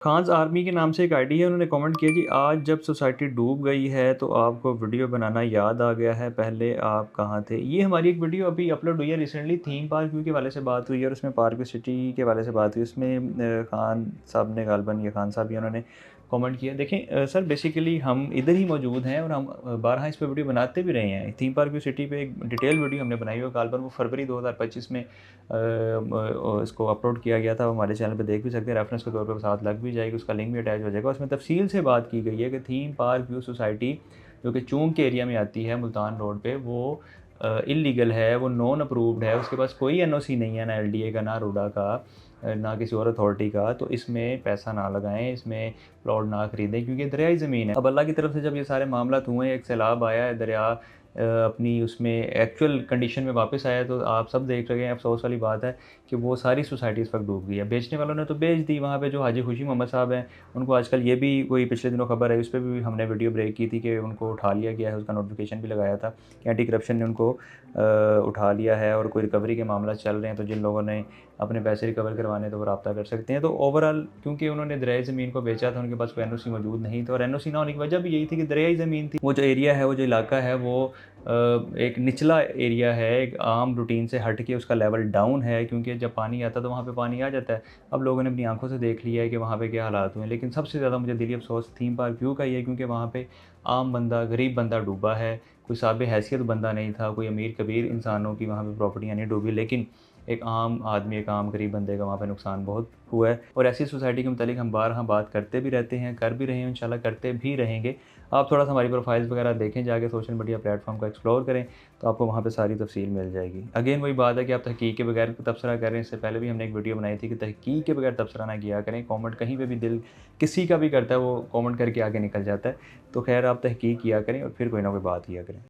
Khans army के नाम से एक आईडी है, उन्होंने कमेंट किया जी, आज जब सोसाइटी डूब गई है तो आपको वीडियो बनाना याद आ गया है, पहले आप कहाँ थे? ये हमारी एक वीडियो अभी अपलोड हुई है रिसेंटली, थीम पार्क व्यू के वाले से बात हुई है और उसमें पार्क सिटी के वाले से बात हुई। उसमें खान साहब ने गालबन या खान साहब ही उन्होंने कमेंट किया। देखें सर बेसिकली हम इधर ही मौजूद हैं और हम बारहा इस पे वीडियो बनाते भी रहे हैं। थीम पार्क व्यू सिटी पे एक डिटेल वीडियो हमने बनाई हुई है गालबन, वो फरवरी 2025 में इसको अपलोड किया गया था। हमारे चैनल पे देख भी सकते हैं, रेफरेंस के तौर पे साथ लग भी जाएगी, उसका लिंक भी अटैच हो जाएगा। उसमें तफसील से बात की गई है कि थीम पार्क व्यू सोसाइटी जो कि चूंग के एरिया में आती है मुल्तान रोड पे, वो इलीगल है, वो नॉन अप्रूव्ड है, उसके पास कोई एनओसी नहीं है, ना एलडीए का, ना रूडा का, ना किसी और अथॉरिटी का। तो इसमें पैसा ना लगाएं, इसमें प्लॉट ना खरीदें क्योंकि दरियाई ज़मीन है। अब अल्लाह की तरफ से जब ये सारे मामला हुए, एक सैलाब आया है, दरिया अपनी उसमें एक्चुअल कंडीशन में वापस आया, तो आप सब देख रहे हैं। अफसोस वाली बात है कि वो सारी सोसाइटी इस वक्त डूब गई है। बेचने वालों ने तो बेच दी। वहाँ पे जो हाजी खुशी मोहम्मद साहब हैं, उनको आजकल ये भी कोई पिछले दिनों खबर है, उस पर भी हमने वीडियो ब्रेक की थी कि उनको उठा लिया गया है, उसका नोटिफिकेशन भी लगाया था कि एंटी करप्शन ने उनको उठा लिया है और कोई रिकवरी के मामला चल रहे हैं। तो जिन लोगों ने अपने पैसे रिकवर करवाने तो वो रब्ता कर सकते हैं। तो ओवरऑल क्योंकि उन्होंने दरियाई ज़मीन को बेचा था, उनके पास कोई एनओसी मौजूद नहीं था और एनओसी ना होने की वजह भी यही थी कि दरियाई ज़मीन थी। वो जो एरिया है, वो जो इलाका है, वो एक निचला एरिया है, एक आम रूटीन से हट के उसका लेवल डाउन है क्योंकि जब पानी आता है तो वहाँ पे पानी आ जाता है। अब लोगों ने अपनी आंखों से देख लिया है कि वहाँ पे क्या हालात हुए हैं। लेकिन सबसे ज़्यादा मुझे दिली अफसोस थीम पार्क व्यू का ही है क्योंकि वहाँ पे आम बंदा, गरीब बंदा डूबा है। कोई साहिब हैसियत बंदा नहीं था, कोई अमीर कबीर इंसानों की वहाँ पे प्रॉपर्टियाँ नहीं डूबी, लेकिन एक आम आदमी, एक आम गरीब बंदे का वहाँ पे नुकसान बहुत हुआ है। और ऐसी सोसाइटी के मुतालिक हम बारहा बात करते भी रहते हैं, कर भी रहे हैं, इंशाल्लाह करते भी रहेंगे। आप थोड़ा सा हमारी प्रोफाइल्स वगैरह देखें, जाके सोशल मीडिया प्लेटफॉर्म को एक्सप्लोर करें तो आपको वहाँ पे सारी तफसील मिल जाएगी। अगेन वही बात है कि आप तहकीक के बगैर तबसरा करें। इससे पहले भी हमने एक वीडियो बनाई थी कि तहकीक के बगैर तबसरा ना किया करें। कमेंट कहीं पे भी दिल किसी का भी करता है, वो कमेंट करके आगे निकल जाता है। तो खैर आप तहकीक किया करें और फिर कोई ना कोई बात किया करें।